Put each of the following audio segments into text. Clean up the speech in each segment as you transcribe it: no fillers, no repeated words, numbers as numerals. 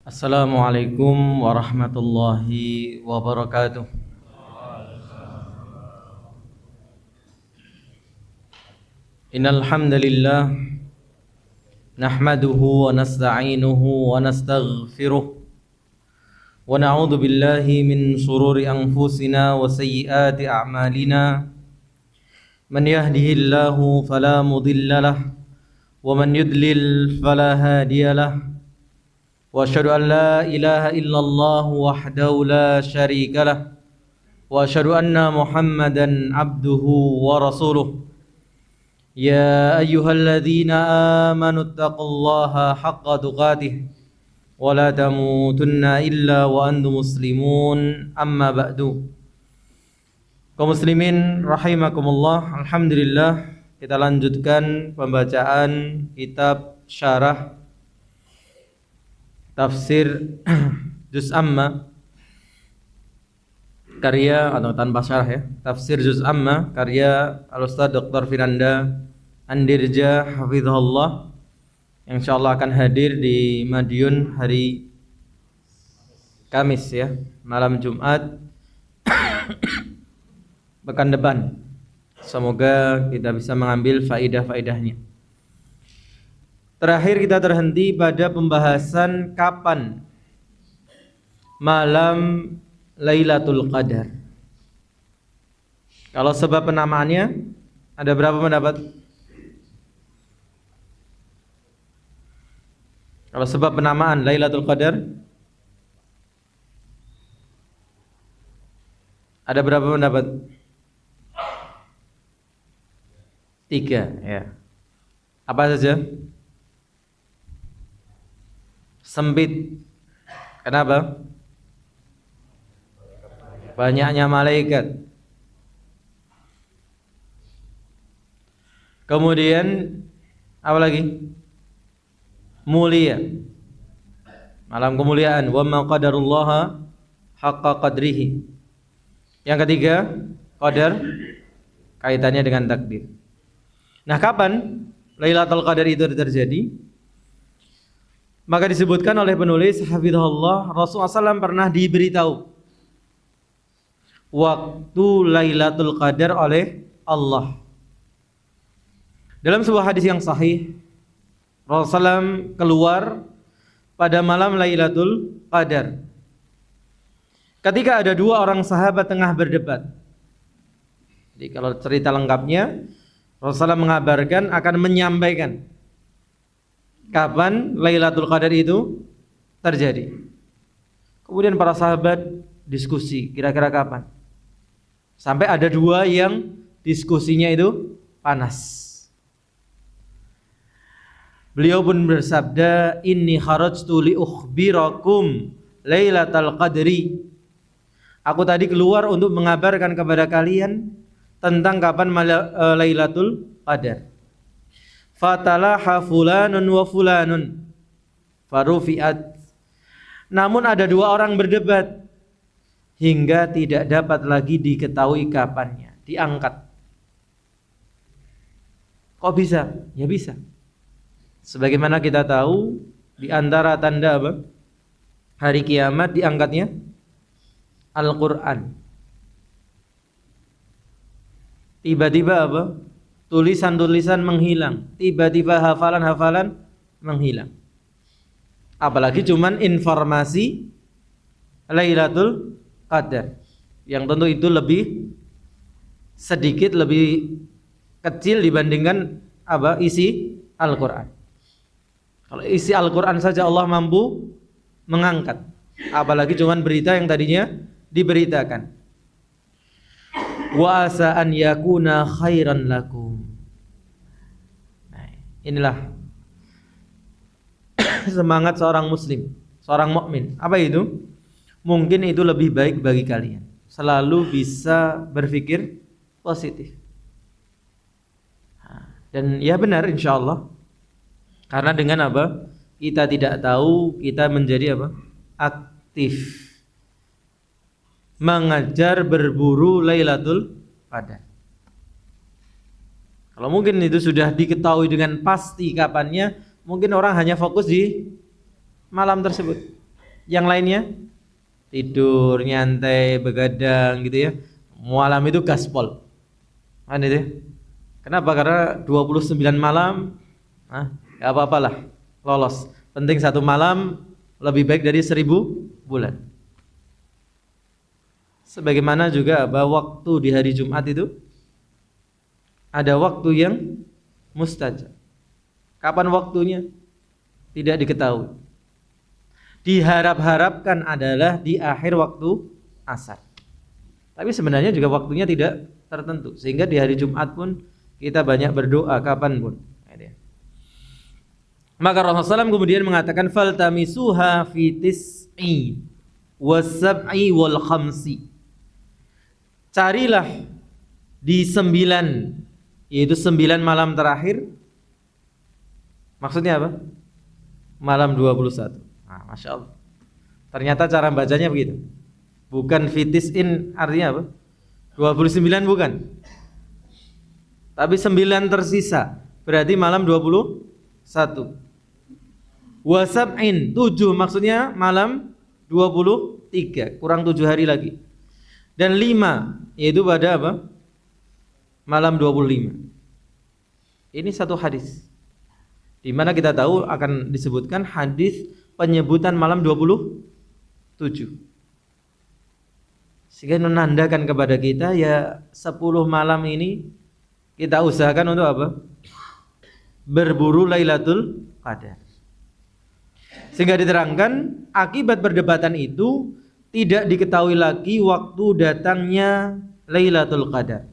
Assalamualaikum warahmatullahi wabarakatuh. Innal hamdalillah nahmaduhu wa nasta'inuhu wa nastaghfiruh wa na'udzu billahi min shururi anfusina wa sayyiati a'malina. Man yahdihillahu fala mudilla lahu wa man yudlil fala hadiya lahu. Wa asyhadu an la ilaha illallah wahdahu la syarika lah wa asyhadu anna Muhammadan abduhu wa rasuluh. Ya ayyuhalladzina amanu taqullaha haqqa tuqatih wa la tamutunna illa wa antum muslimun, amma ba'du. Kaum muslimin rahimakumullah, alhamdulillah kita lanjutkan pembacaan kitab syarah Tafsir Juz Amma karya, atau tanpa syarah ya, Tafsir Juz Amma karya Al-Ustaz Dr. Firanda Andirja hafizahullah, yang insyaallah akan hadir di Madiun hari Kamis ya, malam Jumat pekan depan. Semoga kita bisa mengambil faidah-faidahnya. Terakhir kita terhenti pada pembahasan kapan malam Lailatul Qadar. Kalau sebab penamaannya ada berapa pendapat? Kalau sebab penamaan Lailatul Qadar ada berapa pendapat? 3 ya. Apa saja? Sempit. Kenapa? Banyaknya malaikat. Kemudian apa lagi? Mulia. Malam kemuliaan. Wa ma qadarullaha haqqa qadrihi. Yang ketiga, qadar, kaitannya dengan takdir. Nah, kapan Lailatul Qadar itu terjadi? Maka disebutkan oleh penulis hafizahullah, Rasulullah SAW pernah diberitahu waktu Lailatul Qadar oleh Allah. Dalam sebuah hadis yang sahih, Rasulullah SAW keluar pada malam Lailatul Qadar ketika ada 2 orang sahabat tengah berdebat. Jadi kalau cerita lengkapnya, Rasulullah mengabarkan akan menyampaikan kapan Lailatul Qadar itu terjadi. Kemudian para sahabat diskusi kira-kira kapan. Sampai ada 2 yang diskusinya itu panas. Beliau pun bersabda, inni kharajtu li ukhbirakum Lailatul Qadri. Aku tadi keluar untuk mengabarkan kepada kalian tentang kapan Lailatul Qadar. Fatalaha fulanun wa fulanun farufiat. Namun ada 2 orang berdebat hingga tidak dapat lagi diketahui kapannya, diangkat. Kok bisa? Ya bisa. Sebagaimana kita tahu, di antara tanda apa? Hari kiamat diangkatnya Al-Qur'an. Tiba-tiba apa? Tulisan-tulisan menghilang, tiba-tiba hafalan-hafalan menghilang. Apalagi cuman informasi Lailatul Qadar, yang tentu itu lebih sedikit, lebih kecil dibandingkan apa? Isi Al-Qur'an. Kalau isi Al-Qur'an saja Allah mampu mengangkat, apalagi cuman berita yang tadinya diberitakan. Wa asa an yakuna khairan lakum. Nah, inilah semangat seorang muslim, seorang mukmin. Apa itu? Mungkin itu lebih baik bagi kalian. Selalu bisa berpikir positif. Dan ya benar insyaallah. Karena dengan apa? Kita tidak tahu, kita menjadi apa? Aktif mengajar berburu Lailatul Qadar. Kalau mungkin itu sudah diketahui dengan pasti kapannya, mungkin orang hanya fokus di malam tersebut. Yang lainnya tidur, nyantai, begadang gitu ya. Malam itu gaspol. Kan itu. Kenapa? Karena 29 malam ya apa-apalah, lolos. Penting satu malam lebih baik dari 1000 bulan. Sebagaimana juga bahwa waktu di hari Jumat itu ada waktu yang mustajab. Kapan waktunya? Tidak diketahui. Diharap-harapkan adalah di akhir waktu asar. Tapi sebenarnya juga waktunya tidak tertentu. Sehingga di hari Jumat pun kita banyak berdoa kapan pun. Maka Rasulullah SAW kemudian mengatakan faltamisuha fi tis'i wasab'i wal khamsi. Carilah di 9, yaitu 9 malam terakhir. Maksudnya apa? Malam 21. Masya Allah. Ternyata cara bacanya begitu. Bukan fitis'in artinya apa? 29 bukan. Tapi 9 tersisa. Berarti malam 21. Wasab'in 7 maksudnya malam 23. Kurang 7 hari lagi. Dan 5 yaitu pada apa? Malam 25. Ini satu hadis di mana kita tahu akan disebutkan hadis penyebutan malam 27. Sehingga menandakan kepada kita ya 10 malam ini kita usahakan untuk apa? Berburu Lailatul Qadar. Sehingga diterangkan akibat perdebatan itu tidak diketahui lagi waktu datangnya Lailatul Qadar.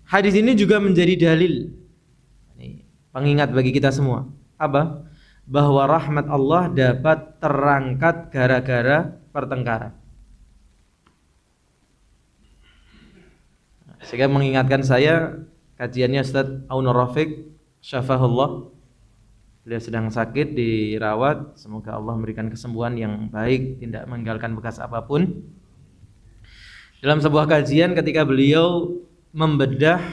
Hadis ini juga menjadi dalil, pengingat bagi kita semua. Apa? Bahwa rahmat Allah dapat terangkat gara-gara pertengkaran. Sehingga mengingatkan saya kajiannya Ustaz Aunur Rafiq syafahullah. Beliau sedang sakit, dirawat. Semoga Allah memberikan kesembuhan yang baik, tidak meninggalkan bekas apapun. Dalam sebuah kajian ketika beliau membedah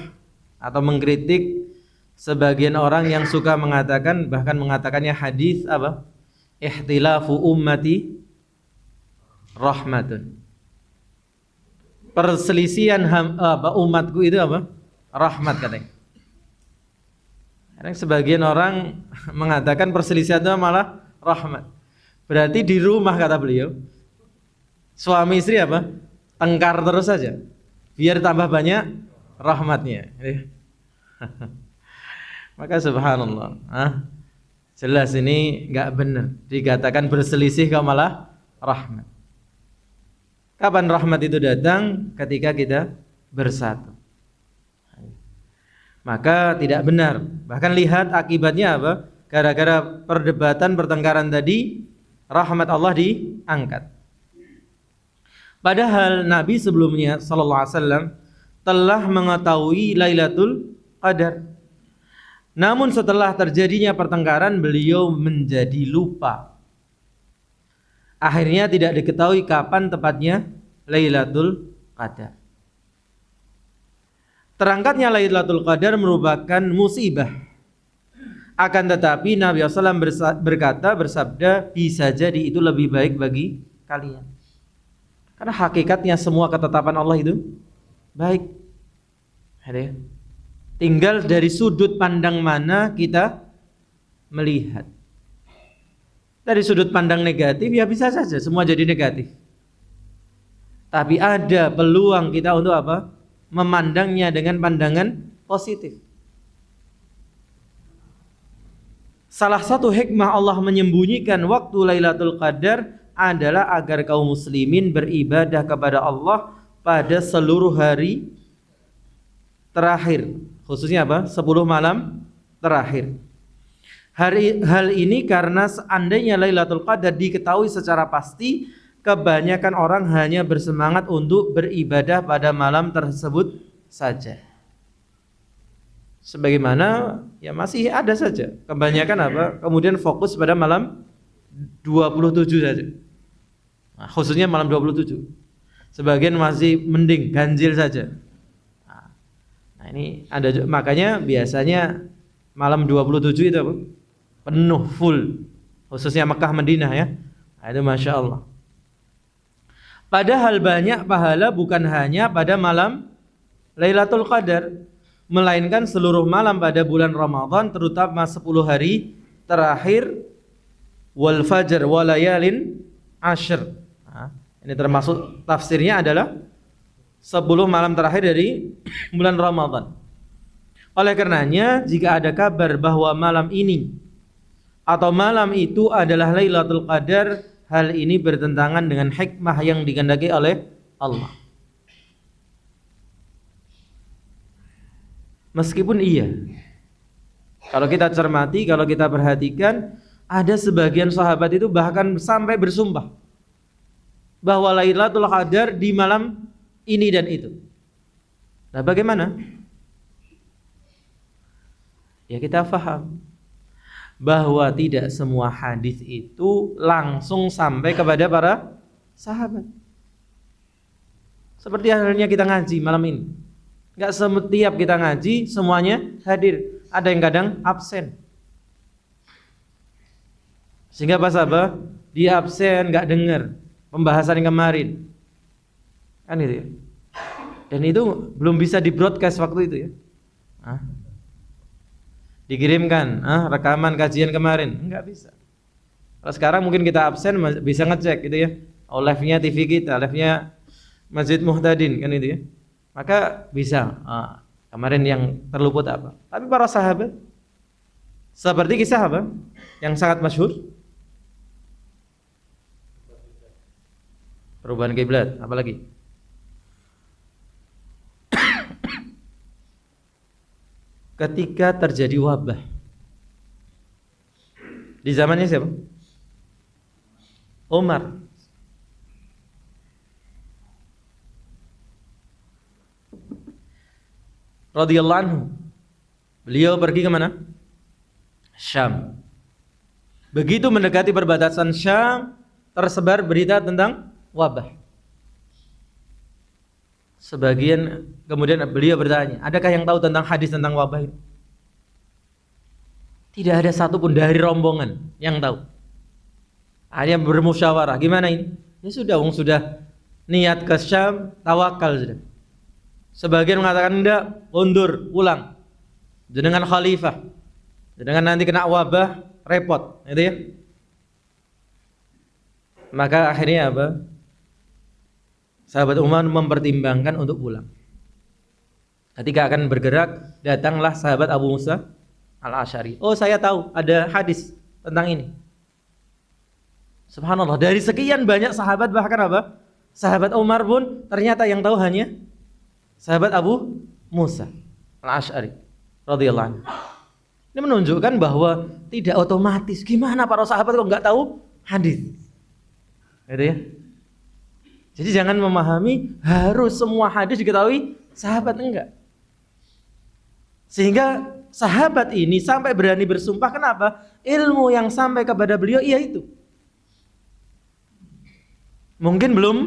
atau mengkritik sebagian orang yang suka mengatakan, bahkan mengatakannya hadis apa? Ihtilafu ummati rahmatun. Perselisihan umatku itu apa? Rahmat katanya. Kadang sebagian orang mengatakan perselisihan itu malah rahmat. Berarti di rumah kata beliau, suami istri apa? Tengkar terus saja, biar tambah banyak rahmatnya. Maka subhanallah, jelas ini nggak benar. Dikatakan berselisih kok malah rahmat. Kapan rahmat itu datang? Ketika kita bersatu. Maka tidak benar. Bahkan lihat akibatnya apa? Gara-gara perdebatan pertengkaran tadi, rahmat Allah diangkat. Padahal Nabi sebelumnya sallallahu alaihi wasallam telah mengetahui Lailatul Qadar. Namun setelah terjadinya pertengkaran beliau menjadi lupa. Akhirnya tidak diketahui kapan tepatnya Lailatul Qadar. Terangkatnya Lailatul Qadar merupakan musibah. Akan tetapi Nabi SAW bersabda, bisa jadi itu lebih baik bagi kalian. Karena hakikatnya semua ketetapan Allah itu baik. Tinggal dari sudut pandang mana kita melihat. Dari sudut pandang negatif ya bisa saja semua jadi negatif. Tapi ada peluang kita untuk apa? Memandangnya dengan pandangan positif. Salah satu hikmah Allah menyembunyikan waktu Lailatul Qadar adalah agar kaum muslimin beribadah kepada Allah pada seluruh hari terakhir, khususnya apa? 10 malam terakhir. Hal ini karena seandainya Lailatul Qadar diketahui secara pasti, kebanyakan orang hanya bersemangat untuk beribadah pada malam tersebut saja. Sebagaimana ya masih ada saja kebanyakan apa? Kemudian fokus pada malam 27 saja. Nah, khususnya malam 27. Sebagian masih mending ganjil saja. Nah, ini ada makanya biasanya malam 27 itu apa? Penuh full. Khususnya Mekah Madinah ya. Itu Masya Allah. Padahal banyak pahala bukan hanya pada malam Lailatul Qadar, melainkan seluruh malam pada bulan Ramadan, terutama 10 hari terakhir, wal fajr walayalin ashr. Ini termasuk tafsirnya adalah 10 malam terakhir dari bulan Ramadan. Oleh karenanya, jika ada kabar bahwa malam ini atau malam itu adalah Lailatul Qadar, hal ini bertentangan dengan hikmah yang dikehendaki oleh Allah. Meskipun iya, kalau kita cermati, kalau kita perhatikan, ada sebagian sahabat itu bahkan sampai bersumpah bahwa Lailatul Qadar di malam ini dan itu. Nah, bagaimana? Ya, kita faham bahwa tidak semua hadis itu langsung sampai kepada para sahabat. Seperti halnya kita ngaji malam ini. Enggak setiap kita ngaji semuanya hadir. Ada yang kadang absen. Sehingga pas apa? Dia absen, enggak dengar pembahasan yang kemarin. Kan itu ya. Dan itu belum bisa di-broadcast waktu itu ya. Dikirimkan rekaman kajian kemarin, enggak bisa. Kalau sekarang mungkin kita absen bisa ngecek gitu ya. Oh, live-nya TV kita, live-nya Masjid Muhtadin kan itu ya. Maka bisa kemarin yang terluput apa. Tapi para sahabat seperti kisah apa yang sangat masyhur, perubahan kiblat, apalagi ketika terjadi wabah di zamannya siapa? Umar. Radhiyallahu anhu. Beliau pergi ke mana? Syam. Begitu mendekati perbatasan Syam, tersebar berita tentang wabah. Sebagian kemudian beliau bertanya, adakah yang tahu tentang hadis tentang wabah ini? Tidak ada satupun dari rombongan yang tahu. Hanya bermusyawarah, gimana ini? Ya sudah, sudah niat ke Syam, tawakal sudah. Sebagian mengatakan enggak, mundur, pulang. Dengan khalifah. Dengan nanti kena wabah, repot, gitu ya. Maka akhirnya apa? Sahabat Umar mempertimbangkan untuk pulang. Ketika akan bergerak, datanglah sahabat Abu Musa Al-Asy'ari. Oh, saya tahu ada hadis tentang ini. Subhanallah, dari sekian banyak sahabat, bahkan apa? Sahabat Umar pun ternyata yang tahu hanya sahabat Abu Musa Al-Asy'ari radhiyallahu anhu. Ini menunjukkan bahwa tidak otomatis. Gimana para sahabat kok enggak tahu hadis? Gitu ya. Jadi jangan memahami harus semua hadis diketahui sahabat, enggak. Sehingga sahabat ini sampai berani bersumpah, kenapa? Ilmu yang sampai kepada beliau iya itu. Mungkin belum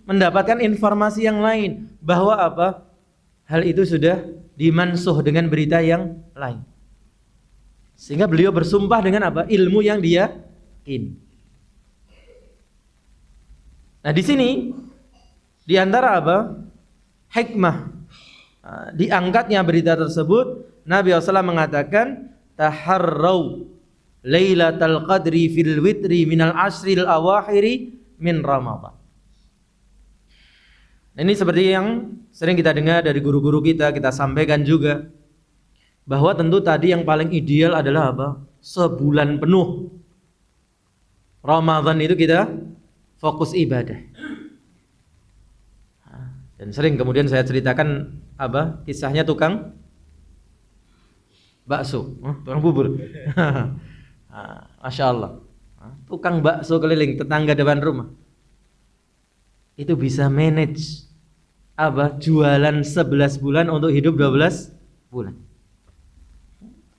mendapatkan informasi yang lain bahwa apa? Hal itu sudah dimansuh dengan berita yang lain. Sehingga beliau bersumpah dengan apa? Ilmu yang dia yakini. Nah, di sini di antara apa? Hikmah diangkatnya berita tersebut, Nabi SAW mengatakan taharrau lailatal qadri fil witri minal asril awakhiri min Ramadan. Ini seperti yang sering kita dengar dari guru-guru kita sampaikan juga, bahwa tentu tadi yang paling ideal adalah apa? Sebulan penuh Ramadan itu kita fokus ibadah. Dan sering kemudian saya ceritakan apa? Kisahnya tukang bakso, tukang bubur. Masya Allah. Tukang bakso keliling tetangga depan rumah. Itu bisa manage apa? Jualan 11 bulan untuk hidup 12 bulan.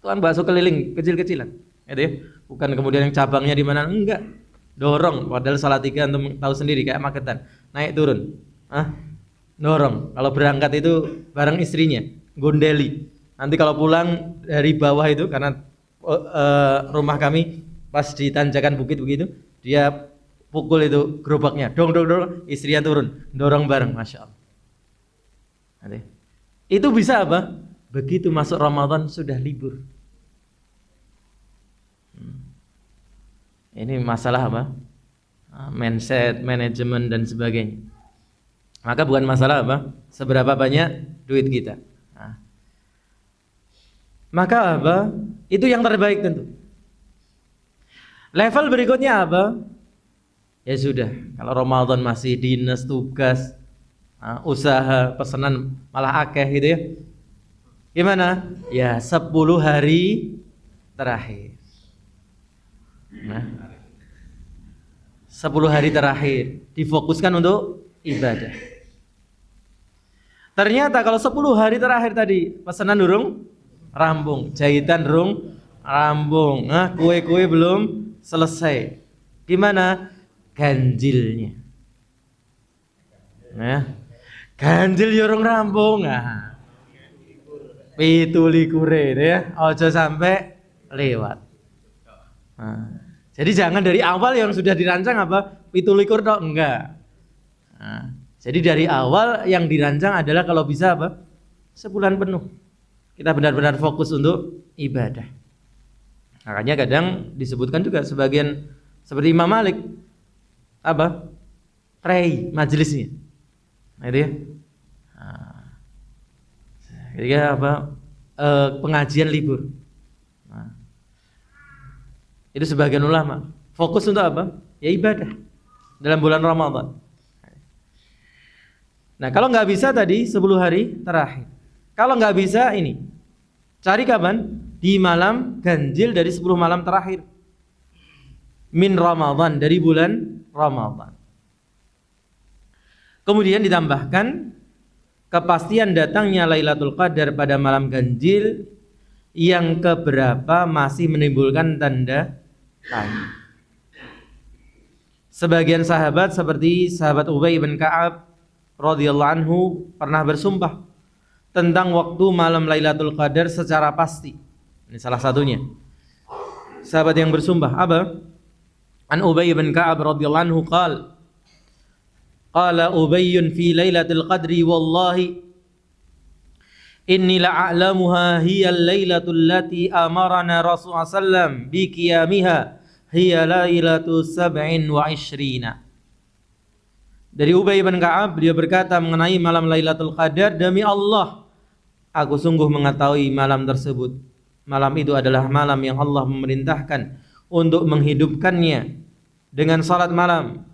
Tukang bakso keliling kecil-kecilan. Gitu ya. Bukan kemudian yang cabangnya di mana, enggak. Dorong, padahal Salatiga untuk tahu sendiri kayak magetan. Naik turun. Dorong. Kalau berangkat itu bareng istrinya, gondeli. Nanti kalau pulang dari bawah itu, karena rumah kami pas di tanjakan bukit begitu, dia pukul itu gerobaknya, dong, istrinya turun, dorong bareng, masya Allah. Nanti. Itu bisa apa? Begitu masuk Ramadan sudah libur. Ini masalah apa? Mindset, manajemen dan sebagainya. Maka bukan masalah apa? Seberapa banyak duit kita. Maka apa? Itu yang terbaik tentu. Level berikutnya apa? Ya sudah, kalau Ramadan masih dinas, tugas, usaha, pesanan malah akeh gitu ya. Gimana? Ya 10 hari terakhir. Nah, 10 hari terakhir difokuskan untuk ibadah. Ternyata kalau 10 hari terakhir tadi pesanan durung rambung, jahitan durung rambung, kue-kue belum selesai. Gimana? Ganjilnya. Nah, ganjil yorong rambung. Pitulikure ya, ojo sampai lewat. Jadi jangan dari awal yang sudah dirancang apa? Pitulikur tok enggak. Jadi dari awal yang dirancang adalah kalau bisa apa? Sebulan penuh. Kita benar-benar fokus untuk ibadah. Makanya kadang disebutkan juga sebagian seperti Imam Malik apa? Rei majelisnya. Nah, itu ya. Ketika apa? Pengajian libur. Itu sebagian ulama fokus untuk apa? Ya ibadah dalam bulan Ramadan. Nah, kalau nggak bisa tadi 10 hari terakhir. Kalau nggak bisa ini, cari kapan? Di malam ganjil dari 10 malam terakhir. Min Ramadan, dari bulan Ramadan. Kemudian ditambahkan kepastian datangnya Lailatul Qadar pada malam ganjil yang keberapa masih menimbulkan tanda tanya. Sebagian sahabat seperti sahabat Ubay bin Ka'ab radhiyallahu anhu pernah bersumpah tentang waktu malam Lailatul Qadar secara pasti. Ini salah satunya. Sahabat yang bersumpah apa? An Ubay bin Ka'ab radhiyallahu anhu qala Ubayyun fi Lailatul Qadri wallahi inni la'alamuha hiya al-lailatul lati amarana Rasulullah sallam bi qiyamiha hiya lailatu 27. Dari Ubay bin Ka'ab, dia berkata mengenai malam Lailatul Qadar, demi Allah aku sungguh mengetahui malam tersebut. Malam itu adalah malam yang Allah memerintahkan untuk menghidupkannya dengan salat malam.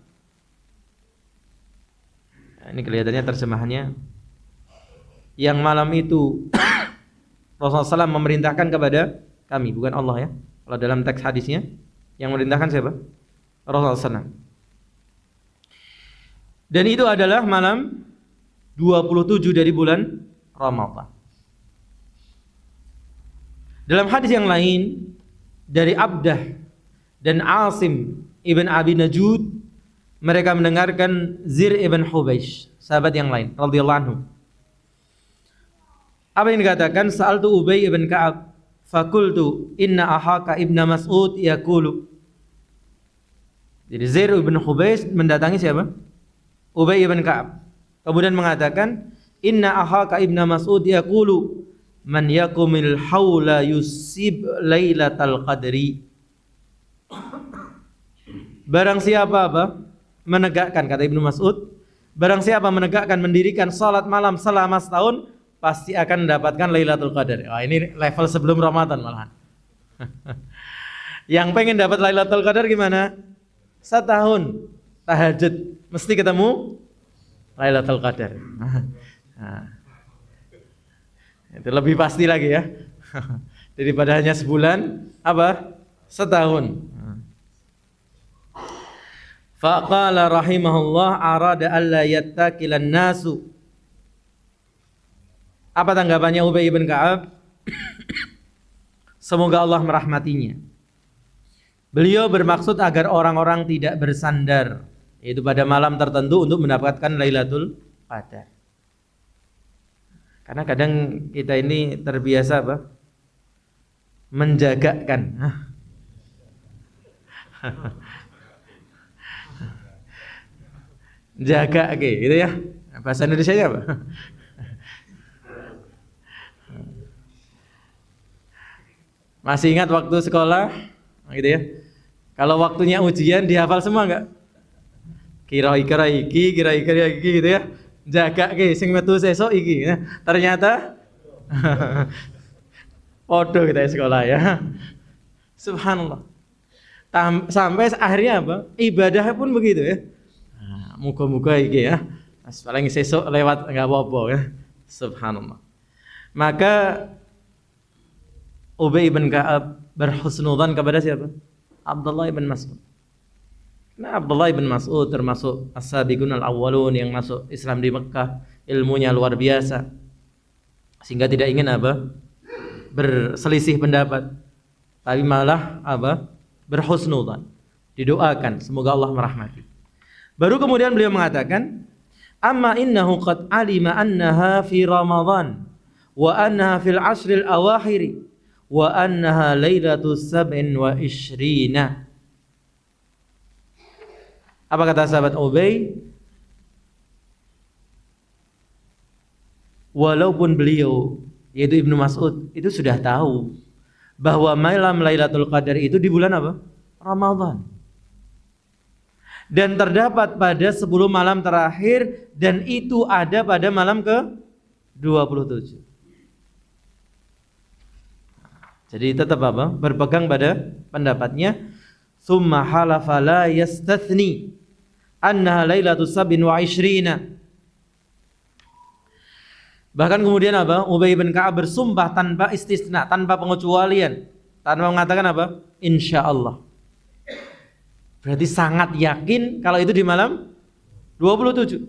Ini kelihatannya terjemahannya. Yang malam itu Rasulullah SAW memerintahkan kepada kami, bukan Allah ya. Kalau dalam teks hadisnya yang memerintahkan siapa? Rasulullah SAW. Dan itu adalah malam 27 dari bulan Ramadan. Dalam hadis yang lain dari Abdah dan Asim ibn Abi Najud, mereka mendengarkan Zir ibn Hubaish, sahabat yang lain radhiyallahu anhu. Apa yang dikatakan? Sa'altu Ubay ibn Ka'ab fakultu inna ahaka ibn Mas'ud yaqulu. Jadi Zir ibn Hubaish mendatangi siapa? Ubay ibn Ka'ab. Kemudian mengatakan inna ahaka ibn Mas'ud yaqulu man yakumil haula yusib lailatal qadri. Barang siapa apa? Menegakkan, kata Ibnu Mas'ud, barang siapa menegakkan, mendirikan salat malam selama setahun, pasti akan mendapatkan Lailatul Qadar. Wah, ini level sebelum Ramadan malahan. Yang pengen dapat Lailatul Qadar gimana? Setahun tahajud mesti ketemu Lailatul Qadar. Nah, itu lebih pasti lagi ya. Daripada hanya sebulan, apa? Setahun. Faqala rahimahullah arada alla yattakilan nasu. Apa tanggapannya Ubay bin Ka'ab? Semoga Allah merahmatinya. Beliau bermaksud agar orang-orang tidak bersandar, yaitu pada malam tertentu untuk mendapatkan Lailatul Qadar. Karena kadang kita ini terbiasa apa? Menjagakan. Jaga gitu ya. Bahasa Indonesianya apa? Masih ingat waktu sekolah gitu ya? Kalau waktunya ujian dihafal semua enggak? Kira-kira iki gitu ya. Jaga ke sing metu sesuk iki ya. Ternyata podo kita sekolah ya. Subhanallah. Sampai akhirnya apa? Ibadah pun begitu ya. Nah, muga-muga iki ya. Paling sesuk lewat enggak apa-apa ya. Subhanallah. Maka Ubay bin Ka'ab berhusnudzan kepada siapa? Abdullah bin Mas'ud. Nah, Abdullah bin Mas'ud termasuk as-sabiqun al-awwalun yang masuk Islam di Mekah, ilmunya luar biasa. Sehingga tidak ingin apa? Berselisih pendapat. Tapi malah apa? Berhusnudzan. Didoakan semoga Allah merahmati. Baru kemudian beliau mengatakan, "Amma innahu qad alima annaha fi Ramadan wa annaha fil ashril awakhir wa annaha lailatus 27." Apa kata sahabat Ubay? Walaupun beliau, yaitu Ibnu Mas'ud, itu sudah tahu bahwa malam Lailatul Qadar itu di bulan apa? Ramadan. Dan terdapat pada 10 malam terakhir, dan itu ada pada malam ke-27. Jadi tetap apa? Berpegang pada pendapatnya. Tsumma halafa la yastathni annaha lailatus 27. Bahkan kemudian apa? Ubay bin Ka'ab bersumpah tanpa istisna, tanpa pengecualian, tanpa mengatakan apa? Insyaallah. Berarti sangat yakin kalau itu di malam 27.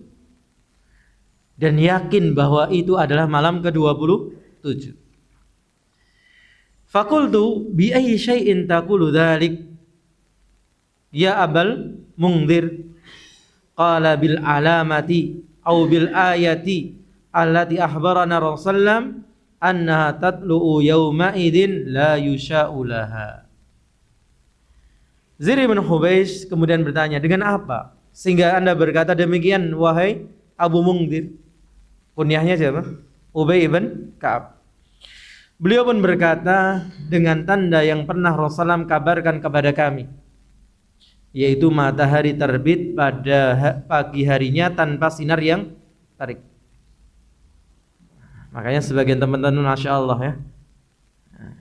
Dan yakin bahwa itu adalah malam ke-27. Faqultu bi ayyi syai'in taqulu dzalik ya Abal Mungdhir? Qala bil alamati au bil ayati allati akhbarana Rasulullah annaha tatlu'u yawma idzin la yusha'u laha. Zir bin Hubaysh kemudian bertanya, dengan apa sehingga Anda berkata demikian wahai Abu Mungdhir? Kunyahnya siapa? Ubay bin Ka'ab. Beliau pun berkata, dengan tanda yang pernah Rasulullah kabarkan kepada kami, yaitu matahari terbit pada pagi harinya tanpa sinar yang tarik. Makanya sebagian teman-teman Masya Allah ya,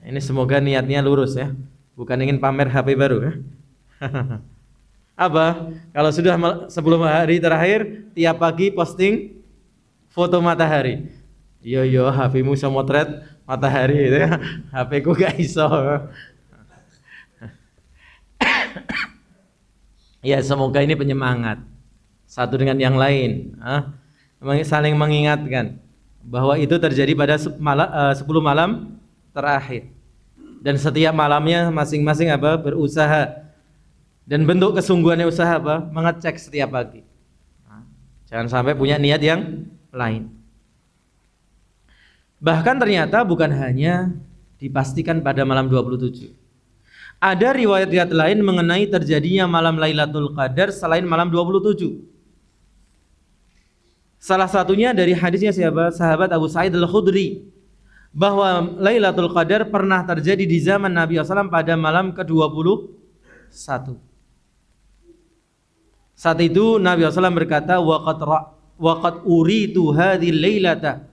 ini semoga niatnya lurus ya, bukan ingin pamer HP baru ya. Apa? Kalau sudah sebelum hari terakhir tiap pagi posting foto matahari. Yo HP-mu bisa motret matahari itu ya. HP-ku gak iso. Ya semoga ini penyemangat satu dengan yang lain, saling mengingatkan bahwa itu terjadi pada 10 malam terakhir, dan setiap malamnya masing-masing apa? Berusaha, dan bentuk kesungguhannya usaha apa? Mengecek setiap pagi. Jangan sampai punya niat yang lain. Bahkan ternyata bukan hanya dipastikan pada malam 27. Ada riwayat-riwayat lain mengenai terjadinya malam Lailatul Qadar selain malam 27. Salah satunya dari hadisnya siapa? Sahabat Abu Sa'id Al-Khudri, bahwa Lailatul Qadar pernah terjadi di zaman Nabi SAW pada malam ke-21. Saat itu Nabi SAW berkata, waqad uritu hadhil lailata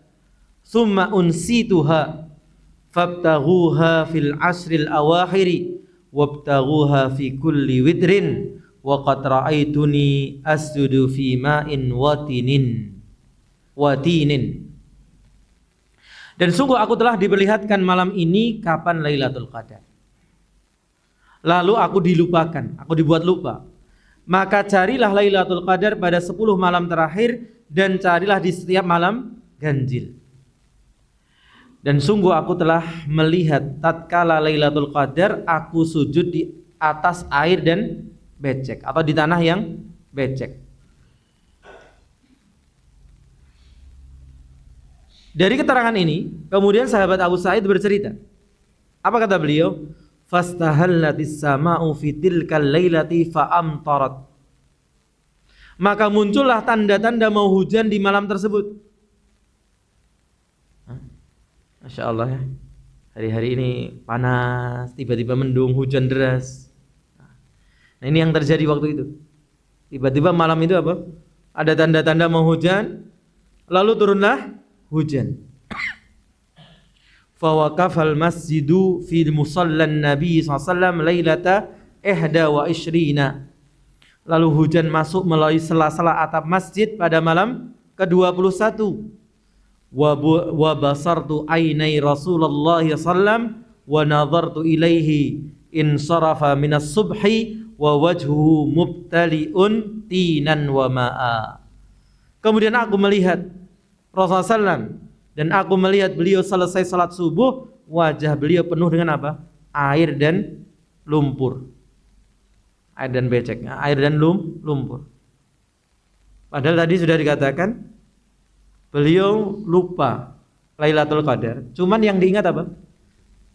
thumma unsituha fabtaghuha fil asril awakhiri wabtaghuha fi kulli witrin wa qad ra'aituni asjudu fi ma'in watinin. Dan sungguh aku telah diperlihatkan malam ini kapan Lailatul Qadar. Lalu aku dilupakan, aku dibuat lupa. Maka carilah Lailatul Qadar pada 10 malam terakhir, dan carilah di setiap malam ganjil. Dan sungguh aku telah melihat tatkala Lailatul Qadar aku sujud di atas air dan becek, atau di tanah yang becek. Dari keterangan ini kemudian sahabat Abu Sa'id bercerita. Apa kata beliau? Fastahallatis sama'u fi tilkal lailati fa amtarat maka muncullah tanda-tanda mau hujan di malam tersebut. Masya Allah ya, hari-hari ini panas, tiba-tiba mendung, hujan deras. Nah ini yang terjadi waktu itu. Tiba-tiba malam itu apa? Ada tanda-tanda mau hujan, lalu turunlah hujan. Fawaqafal masjidu fi musallan Nabi SAW lailata 21. Lalu hujan masuk melalui sela-sela atap masjid pada malam ke-21. Wa basartu ainai Rasulullah sallam wa nadhartu ilaihi in sarafa minas subhi wa wajhuhu mubtali'un tinan wa ma'a. Kemudian aku melihat Rasulullah SAW dan aku melihat beliau selesai salat subuh, wajah beliau penuh dengan apa? Air dan lumpur. Air dan becek, air dan lumpur. Padahal tadi sudah dikatakan beliau lupa Lailatul Qadar. Cuman yang diingat apa?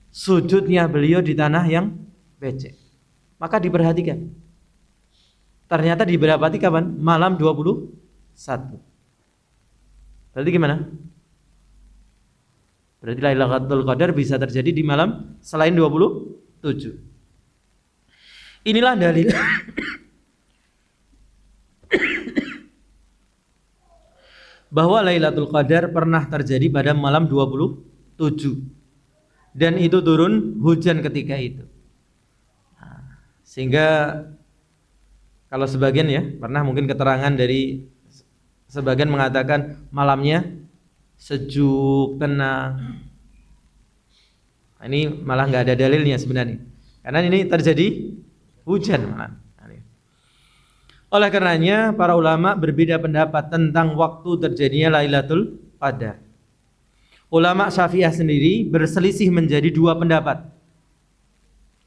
Sujudnya beliau di tanah yang becek. Maka diperhatikan. Ternyata didapati kapan? Malam 21. Berarti gimana? Berarti Lailatul Qadar bisa terjadi di malam selain 27. Inilah dalil bahwa Lailatul Qadar pernah terjadi pada malam 27. Dan itu turun hujan ketika itu. Sehingga kalau sebagian ya, pernah mungkin keterangan dari sebagian mengatakan malamnya sejuk, tenang. Nah, ini malah nggak ada dalilnya sebenarnya. Karena ini terjadi hujan malah. Oleh karenanya para ulama berbeda pendapat tentang waktu terjadinya Lailatul Qadar. Ulama Syafi'iyah sendiri berselisih menjadi dua pendapat.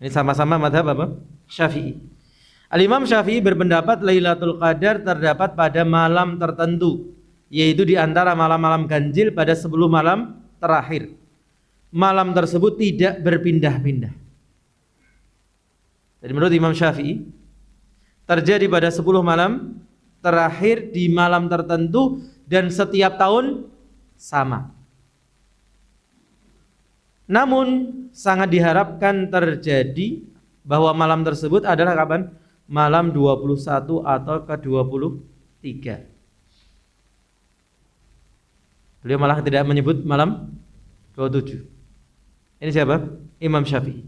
Ini sama-sama mazhab apa? Syafi'i. Al-Imam Syafi'i berpendapat Lailatul Qadar terdapat pada malam tertentu, yaitu di antara malam-malam ganjil pada 10 malam terakhir. Malam tersebut tidak berpindah-pindah. Jadi menurut Imam Syafi'i terjadi pada 10 malam terakhir di malam tertentu dan setiap tahun sama. Namun sangat diharapkan terjadi bahwa malam tersebut adalah kapan? Malam 21 atau ke-23. Beliau malah tidak menyebut malam 27. Ini siapa? Imam Syafi'i.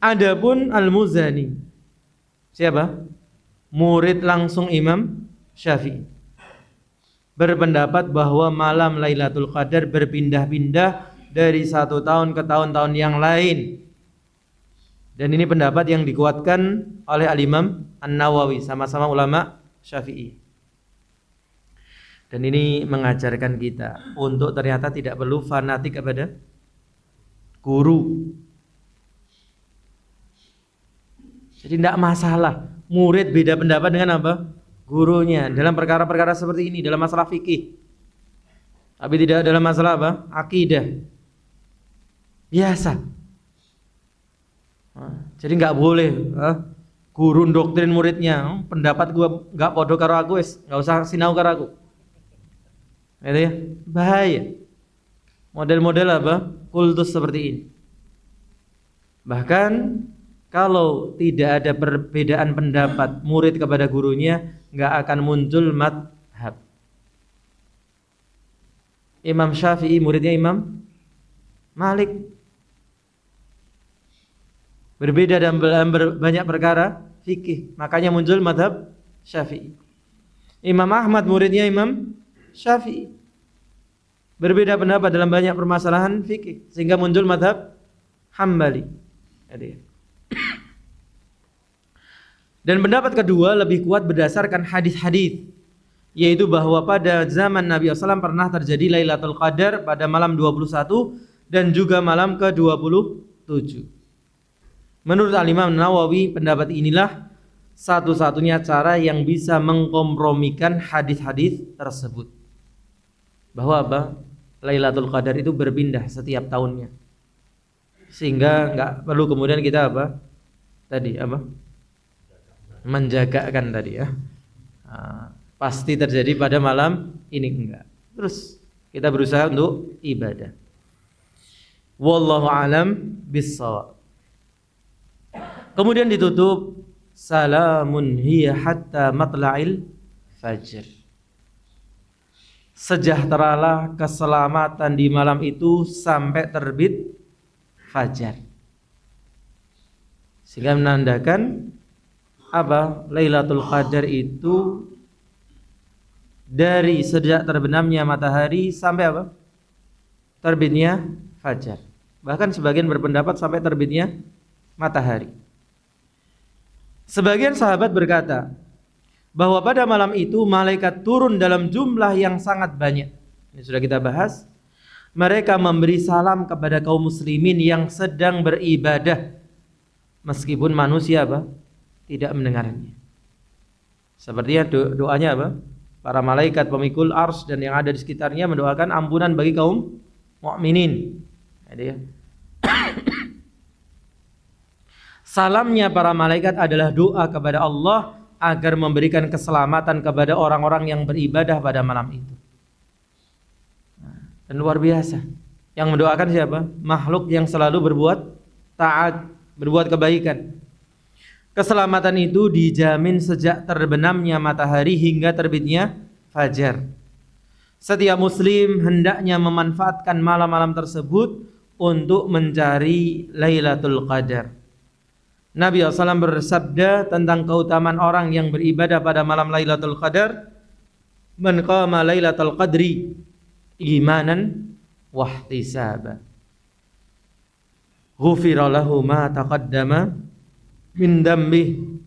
Adapun Al-Muzani, siapa? Murid langsung Imam Syafi'i, berpendapat bahwa malam Lailatul Qadar berpindah-pindah dari satu tahun ke tahun-tahun yang lain. Dan ini pendapat yang dikuatkan oleh Al-Imam An-Nawawi, sama-sama ulama Syafi'i. Dan ini mengajarkan kita untuk ternyata tidak perlu fanatik kepada guru. Jadi tidak masalah murid beda pendapat dengan apa? Gurunya dalam perkara-perkara seperti ini, dalam masalah fikih. Tapi tidak dalam masalah apa? Akidah. Biasa. Jadi nggak boleh guru doktrin muridnya, pendapat gua nggak podo karo aku, nggak usah sinau karo aku. Itu ya, bahaya. Model-model apa? Kultus seperti ini. Bahkan kalau tidak ada perbedaan pendapat murid kepada gurunya, nggak akan muncul madhab. Imam Syafi'i muridnya Imam Malik. Berbeda dalam banyak perkara fikih, makanya muncul madhab Syafi'i. Imam Ahmad muridnya Imam Syafi'i, berbeda pendapat dalam banyak permasalahan fikih, sehingga muncul madhab Hambali. Dan pendapat kedua lebih kuat berdasarkan hadis-hadis, yaitu bahwa pada zaman Nabi SAW pernah terjadi Lailatul Qadar pada malam 21 dan juga malam ke-27. Menurut Al-Imam Nawawi, pendapat inilah satu-satunya cara yang bisa mengkompromikan hadis-hadis tersebut. Bahwa apa? Lailatul Qadar itu berpindah setiap tahunnya. Sehingga enggak perlu kemudian kita apa? Tadi apa? Menjagakan tadi ya. pasti terjadi pada malam ini, enggak. Terus kita berusaha untuk ibadah. Wallahu alam bissawab. Kemudian ditutup, salamun hiya hatta matla'il fajr. Sejahteralah, keselamatan di malam itu sampai terbit fajar. Sehingga menandakan apa? Lailatul Qadar itu dari sejak terbenamnya matahari sampai apa? Terbitnya fajar. Bahkan sebagian berpendapat sampai terbitnya matahari. Sebagian sahabat berkata bahwa pada malam itu malaikat turun dalam jumlah yang sangat banyak. Ini sudah kita bahas. Mereka memberi salam kepada kaum muslimin yang sedang beribadah meskipun manusia apa? Tidak mendengarnya. Sepertinya doanya apa? Para malaikat pemikul arsy dan yang ada di sekitarnya mendoakan ampunan bagi kaum mukminin. Salamnya para malaikat adalah doa kepada Allah agar memberikan keselamatan kepada orang-orang yang beribadah pada malam itu. Dan luar biasa. Yang mendoakan siapa? Makhluk yang selalu berbuat taat, berbuat kebaikan. Keselamatan itu dijamin sejak terbenamnya matahari hingga terbitnya fajar. Setiap muslim hendaknya memanfaatkan malam-malam tersebut untuk mencari Lailatul Qadar. Nabi SAW bersabda tentang keutamaan orang yang beribadah pada malam Lailatul Qadar, "Man qama Lailatul Qadri imanan wahtisaba, ghufira lahu ma taqaddama min dambih."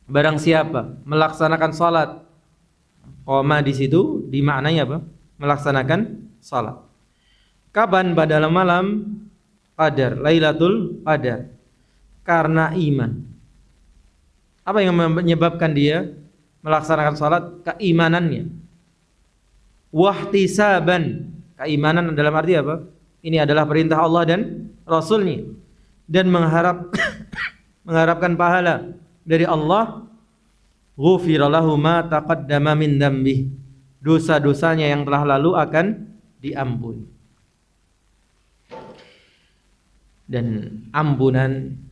Barang siapa melaksanakan salat, qama di situ dimaknai apa? Melaksanakan salat. Kapan? Pada malam Qadar, Lailatul Qadar. Karena iman. Apa yang menyebabkan dia melaksanakan salat? Keimanannya. Wahtisaban, keimanan dalam arti apa? Ini adalah perintah Allah dan Rasulnya, dan mengharapkan pahala dari Allah. Ghufira lahu ma taqaddama min dambih, dosa-dosanya yang telah lalu akan diampuni. Dan ampunan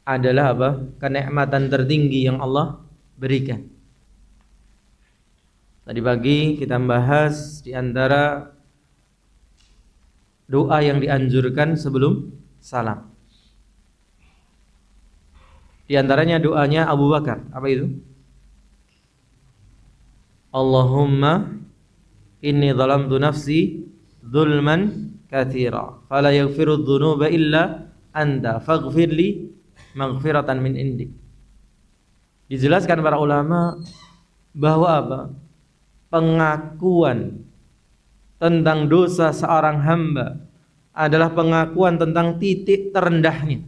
adalah apa? Kenikmatan tertinggi yang Allah berikan. Tadi pagi kita membahas di antara doa yang dianjurkan sebelum salam. Di antaranya doanya Abu Bakar. Apa itu? Allahumma inni zalamtu nafsi zulman katsira fala yaghfiru dzunuba illa anta faghfirli maghfiratan min indik. Dijelaskan para ulama bahwa apa? Pengakuan tentang dosa seorang hamba adalah pengakuan tentang titik terendahnya.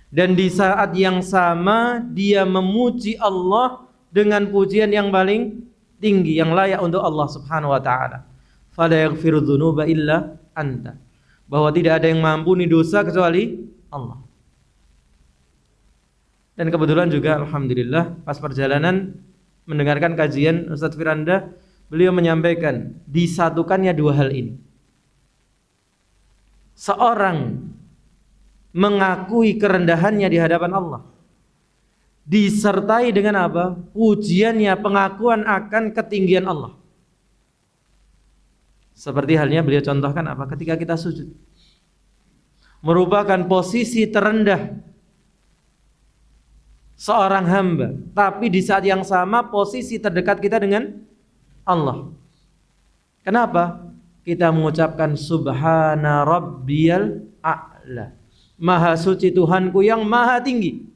Dan di saat yang sama dia memuji Allah dengan pujian yang paling tinggi yang layak untuk Allah Subhanahu wa taala. Fala yaghfiru dzunuba illa anta. Bahwa tidak ada yang mengampuni dosa kecuali Allah. Dan kebetulan juga alhamdulillah pas perjalanan mendengarkan kajian Ustadz Firanda, beliau menyampaikan disatukannya dua hal ini. Seorang mengakui kerendahannya di hadapan Allah, disertai dengan apa? Pujiannya, pengakuan akan ketinggian Allah. Seperti halnya beliau contohkan apa? Ketika kita sujud, merupakan posisi terendah seorang hamba, tapi di saat yang sama posisi terdekat kita dengan Allah. Kenapa? Kita mengucapkan subhana rabbiyal a'la, maha suci Tuhanku yang maha tinggi.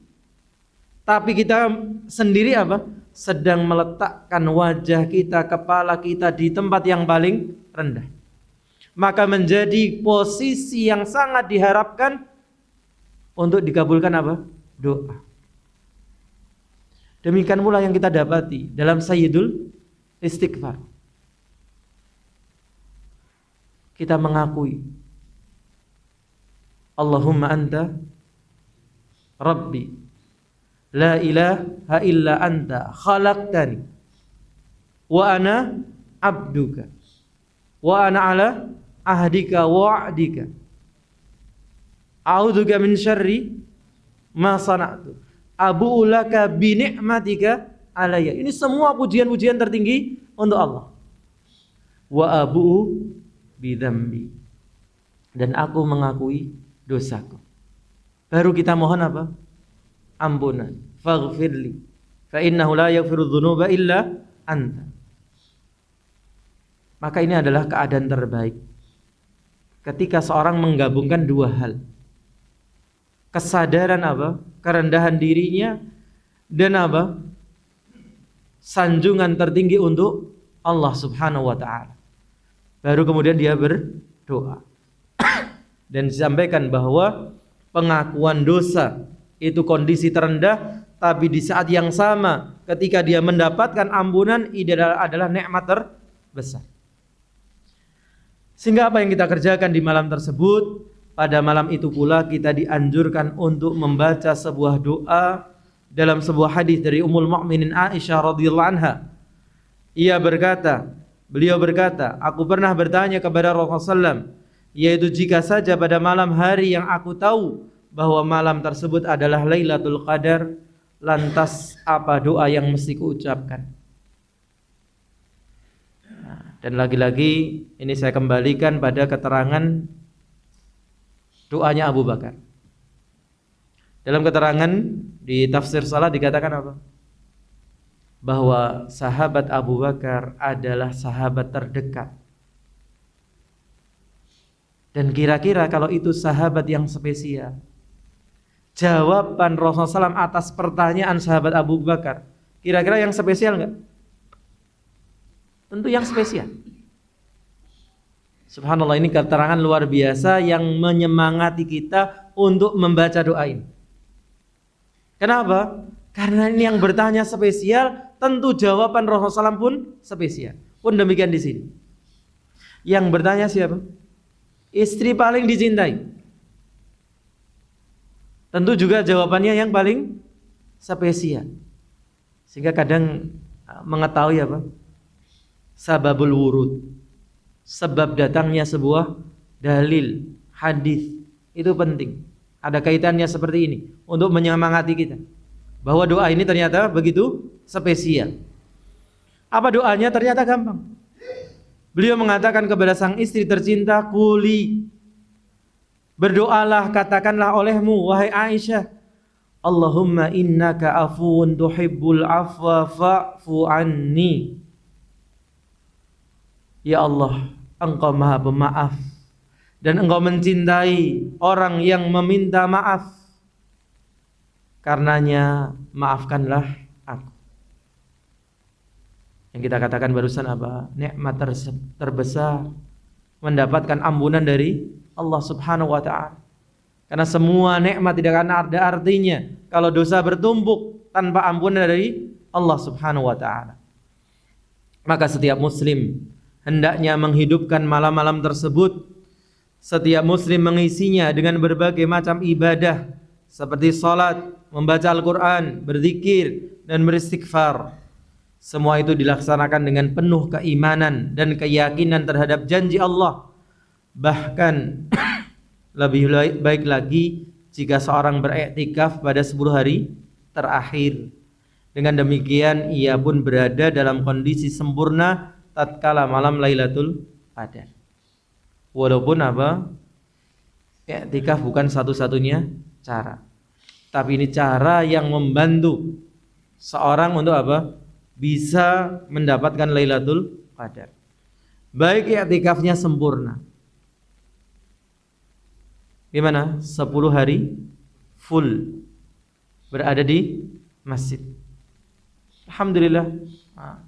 Tapi kita sendiri apa? Sedang meletakkan wajah kita, kepala kita di tempat yang paling rendah. Maka menjadi posisi yang sangat diharapkan untuk dikabulkan apa? Doa. Demikian pula yang kita dapati dalam Sayyidul Istighfar. Kita mengakui Allahumma anta Rabbi La ilaha illa anta khalaqtani wa ana abduka wa ana ala ahdika wa'dika a'udzubika min syarri ma sana'tu abu'u laka bi ni'matika alayya. Ini semua pujian-pujian tertinggi untuk Allah. Wa abu'u bi dzambi, dan aku mengakui dosaku. Baru kita mohon apa? Ampunan. Faghfirli fa innahu la yaghfiru dzunuba illa anta. Maka ini adalah keadaan terbaik ketika seorang menggabungkan dua hal. Kesadaran apa? Kerendahan dirinya, dan apa? Sanjungan tertinggi untuk Allah Subhanahu wa taala. Baru kemudian dia berdoa. Dan disampaikan bahwa pengakuan dosa itu kondisi terendah, tapi di saat yang sama ketika dia mendapatkan ampunan itu adalah nikmat terbesar. Sehingga apa yang kita kerjakan di malam tersebut, pada malam itu pula kita dianjurkan untuk membaca sebuah doa dalam sebuah hadis dari Ummul Mukminin Aisyah radhiyallahu anha. Beliau berkata, aku pernah bertanya kepada Rasulullah SAW, yaitu jika saja pada malam hari yang aku tahu bahwa malam tersebut adalah Lailatul Qadar, lantas apa doa yang mesti kuucapkan? Dan lagi-lagi ini saya kembalikan pada keterangan doanya Abu Bakar. Dalam keterangan di tafsir salah dikatakan apa? Bahwa sahabat Abu Bakar adalah sahabat terdekat. Dan kira-kira kalau itu sahabat yang spesial, jawaban Rasulullah SAW atas pertanyaan sahabat Abu Bakar, kira-kira yang spesial enggak? Tentu yang spesial. Subhanallah, ini keterangan luar biasa yang menyemangati kita untuk membaca doa ini. Kenapa? Karena ini yang bertanya spesial, tentu jawaban Rasulullah SAW pun spesial. Pun demikian di sini. Yang bertanya siapa? Istri paling dicintai. Tentu juga jawabannya yang paling spesial. Sehingga kadang mengetahui apa? Sababul wurud, sebab datangnya sebuah dalil, hadis, itu penting. Ada kaitannya seperti ini untuk menyemangati kita bahwa doa ini ternyata begitu spesial. Apa doanya? Ternyata gampang. Beliau mengatakan kepada sang istri tercinta, "Quli, berdoalah, katakanlah olehmu wahai Aisyah, Allahumma innaka afuwun tuhibbul afwa fa'fu anni." Ya Allah, Engkau Maha Pemaaf dan Engkau mencintai orang yang meminta maaf. Karenanya maafkanlah aku. Yang kita katakan barusan apa? Nikmat terbesar mendapatkan ampunan dari Allah Subhanahu wa taala. Karena semua nikmat tidak akan ada artinya kalau dosa bertumpuk tanpa ampunan dari Allah Subhanahu wa taala. Maka setiap muslim hendaknya menghidupkan malam-malam tersebut. Setiap muslim mengisinya dengan berbagai macam ibadah seperti salat, membaca Al-Quran, berzikir, dan beristighfar. Semua itu dilaksanakan dengan penuh keimanan dan keyakinan terhadap janji Allah. Bahkan lebih baik lagi jika seorang beriktikaf pada 10 hari terakhir. Dengan demikian ia pun berada dalam kondisi sempurna tatkala malam Lailatul Qadar. Walaupun apa? Iktikaf bukan satu-satunya cara. Tapi ini cara yang membantu seorang untuk apa? Bisa mendapatkan Lailatul Qadar. Baik iktikafnya sempurna. Gimana? 10 hari full berada di masjid. Alhamdulillah.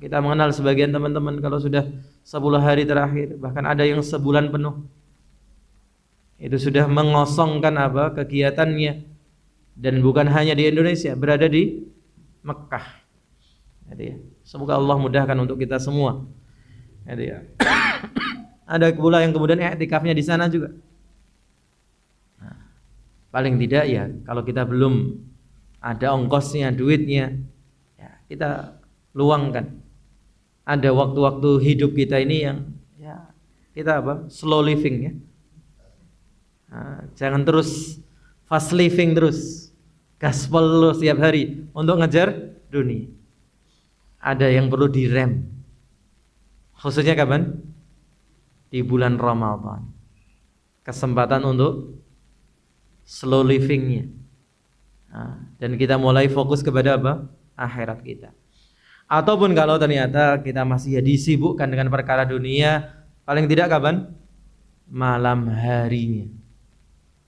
Kita mengenal sebagian teman-teman kalau sudah 10 hari terakhir, bahkan ada yang sebulan penuh, itu sudah mengosongkan apa? Kegiatannya. Dan bukan hanya di Indonesia, berada di Mekah. Jadi, semoga Allah mudahkan untuk kita semua. Jadi, ada pula yang kemudian iktikafnya di sana juga. Paling tidak ya, kalau kita belum ada ongkosnya, duitnya, ya, kita luangkan. Ada waktu-waktu hidup kita ini yang ya kita slow living ya. Nah, jangan terus fast living terus, gaspol lo setiap hari untuk ngejar dunia. Ada yang perlu direm, khususnya kapan? Di bulan Ramadan. Kesempatan untuk slow livingnya. Nah, dan kita mulai fokus kepada akhirat kita. Ataupun kalau ternyata kita masih disibukkan dengan perkara dunia, paling tidak kapan? Malam harinya.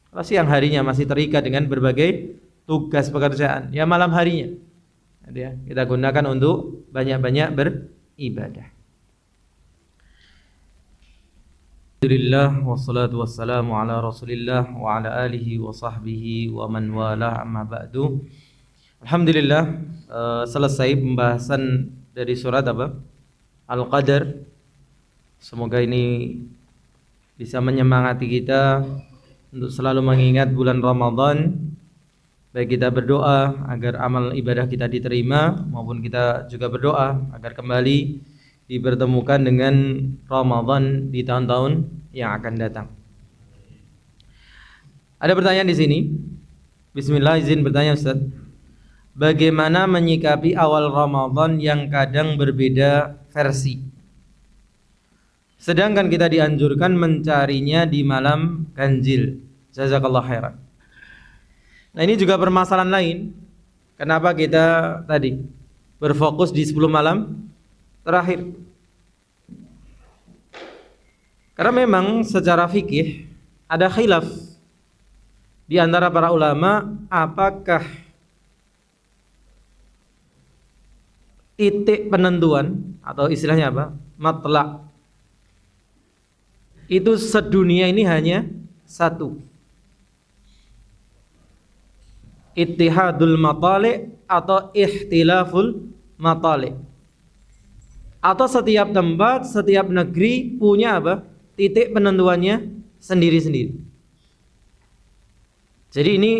Kalau siang harinya masih terikat dengan berbagai tugas pekerjaan, ya malam harinya ya, kita gunakan untuk banyak-banyak beribadah. Alhamdulillah wassalatu wassalamu ala Rasulillah wa ala alihi wa sahbihi wa man wala amma ba'du. Alhamdulillah selesai pembahasan dari surat Al-Qadar. Semoga ini bisa menyemangati kita untuk selalu mengingat bulan Ramadan. Baik kita berdoa agar amal ibadah kita diterima, maupun kita juga berdoa agar kembali dipertemukan dengan Ramadan di tahun-tahun yang akan datang. Ada pertanyaan di sini. Bismillah, izin bertanya Ustaz. Bagaimana menyikapi awal Ramadan yang kadang berbeda versi? Sedangkan kita dianjurkan mencarinya di malam ganjil. Jazakallah khairan. Nah, ini juga permasalahan lain. Kenapa kita tadi berfokus di 10 malam terakhir? Karena memang secara fikih ada khilaf di antara para ulama, apakah titik penentuan atau istilahnya matla' itu sedunia ini hanya satu. Ittihadul matali' atau ikhtilaful matali'. Atau setiap tempat, setiap negeri punya titik penentuannya sendiri-sendiri. Jadi ini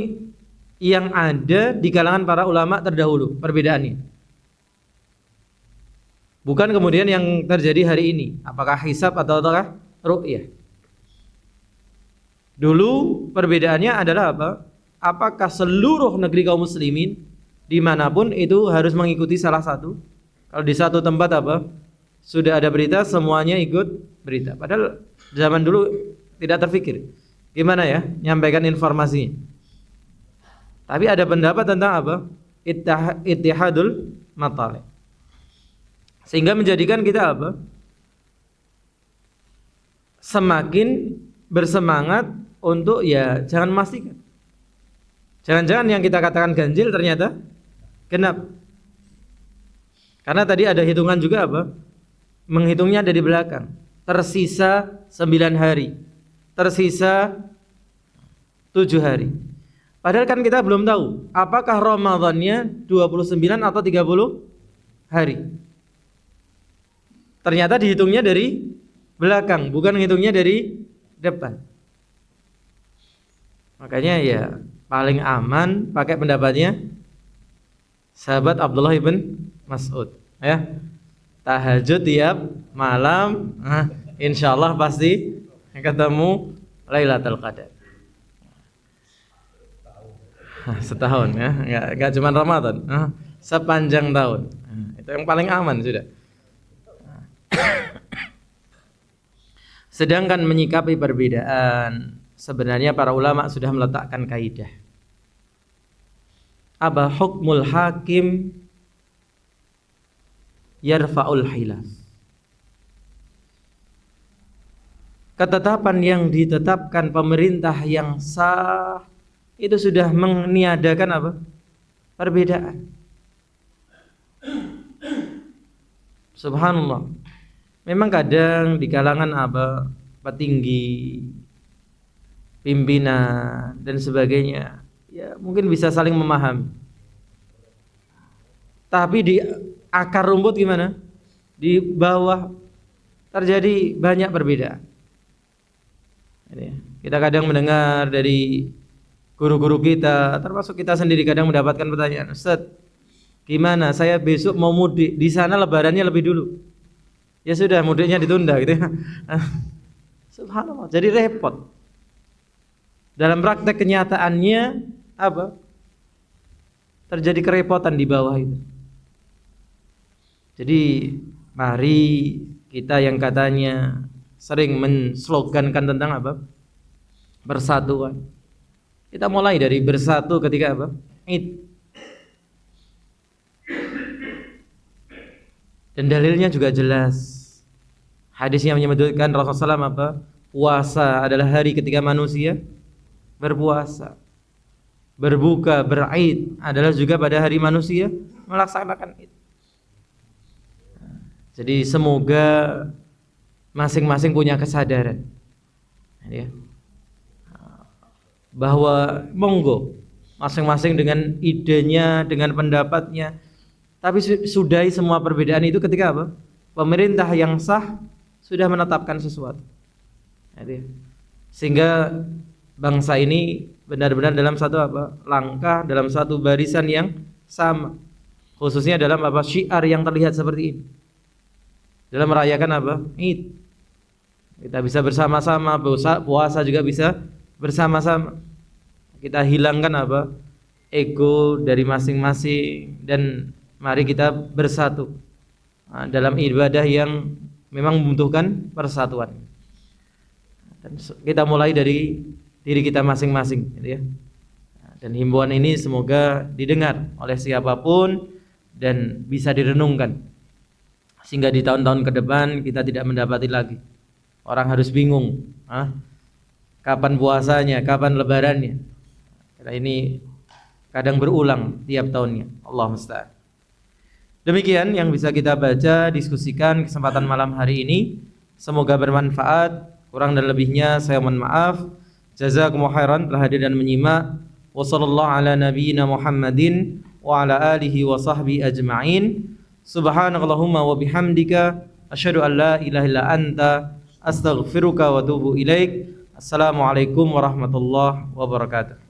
yang ada di kalangan para ulama terdahulu perbedaannya. Bukan kemudian yang terjadi hari ini, apakah hisab atau ru'yah. Dulu perbedaannya adalah apakah seluruh negeri kaum muslimin dimanapun itu harus mengikuti salah satu. Kalau di satu tempat sudah ada berita, semuanya ikut berita. Padahal zaman dulu tidak terfikir gimana ya nyampaikan informasinya. Tapi ada pendapat tentang ittihadul matali'. Sehingga menjadikan kita semakin bersemangat untuk ya jangan memastikan. Jangan-jangan yang kita katakan ganjil ternyata genap. Karena tadi ada hitungan juga menghitungnya dari belakang. Tersisa 9 hari. Tersisa 7 hari. Padahal kan kita belum tahu apakah Ramadannya 29 atau 30 hari. Ternyata dihitungnya dari belakang, bukan menghitungnya dari depan. Makanya ya paling aman pakai pendapatnya sahabat Abdullah ibn Mas'ud ya. Tahajud tiap malam, insyaallah pasti ketemu Lailatul Qadar. Setahun ya, enggak cuma Ramadan, sepanjang tahun. Itu yang paling aman sudah. Sedangkan menyikapi perbedaan, sebenarnya para ulama sudah meletakkan kaidah. Hukmul hakim yarfa'ul khilaf. Ketetapan yang ditetapkan pemerintah yang sah itu sudah meniadakan perbedaan. Subhanallah. Memang kadang di kalangan petinggi, pimpinan dan sebagainya, ya mungkin bisa saling memahami. Tapi di akar rumput gimana? Di bawah terjadi banyak perbedaan. Kita kadang mendengar dari guru-guru kita, termasuk kita sendiri kadang mendapatkan pertanyaan, Ustaz, gimana saya besok mau mudik, di sana lebarannya lebih dulu. Ya sudah, mudiknya ditunda gitu ya. Subhanallah, jadi repot. Dalam praktek kenyataannya apa? Terjadi kerepotan di bawah itu. Jadi mari kita yang katanya sering menslogankan tentang apa? Persatuan. Kita mulai dari bersatu ketika apa? Id. Dan dalilnya juga jelas. Hadisnya menyebutkan Rasulullah SAW apa? Puasa adalah hari ketika manusia berpuasa. Berbuka, berid adalah juga pada hari manusia melaksanakan Id. Jadi semoga masing-masing punya kesadaran ya, bahwa monggo masing-masing dengan idenya, dengan pendapatnya, tapi sudahi semua perbedaan itu ketika apa? Pemerintah yang sah sudah menetapkan sesuatu ya. Sehingga bangsa ini benar-benar dalam satu apa? Langkah, dalam satu barisan yang sama, khususnya dalam apa? Syiar yang terlihat seperti ini, dalam merayakan apa? Id. Kita bisa bersama-sama, puasa juga bisa bersama-sama. Kita hilangkan apa? Ego dari masing-masing dan mari kita bersatu dalam ibadah yang memang membutuhkan persatuan. Dan kita mulai dari diri kita masing-masing gitu ya. Dan himbauan ini semoga didengar oleh siapapun dan bisa direnungkan, sehingga di tahun-tahun ke depan kita tidak mendapati lagi orang harus bingung kapan puasanya, kapan lebarannya. Karena ini kadang berulang tiap tahunnya. Allah musta'an. Demikian yang bisa kita baca, diskusikan kesempatan malam hari ini. Semoga bermanfaat. Kurang dan lebihnya saya mohon maaf. Jazakumullahu khairan telah hadir dan menyimak. Wassallallahu ala nabiyyina Muhammadin wa ala alihi wa sahbihi ajma'in. Subhanakallahumma wa bihamdika asyhadu an la ilaha illa anta astaghfiruka wa atubu ilaik. Assalamualaikum warahmatullahi wabarakatuh.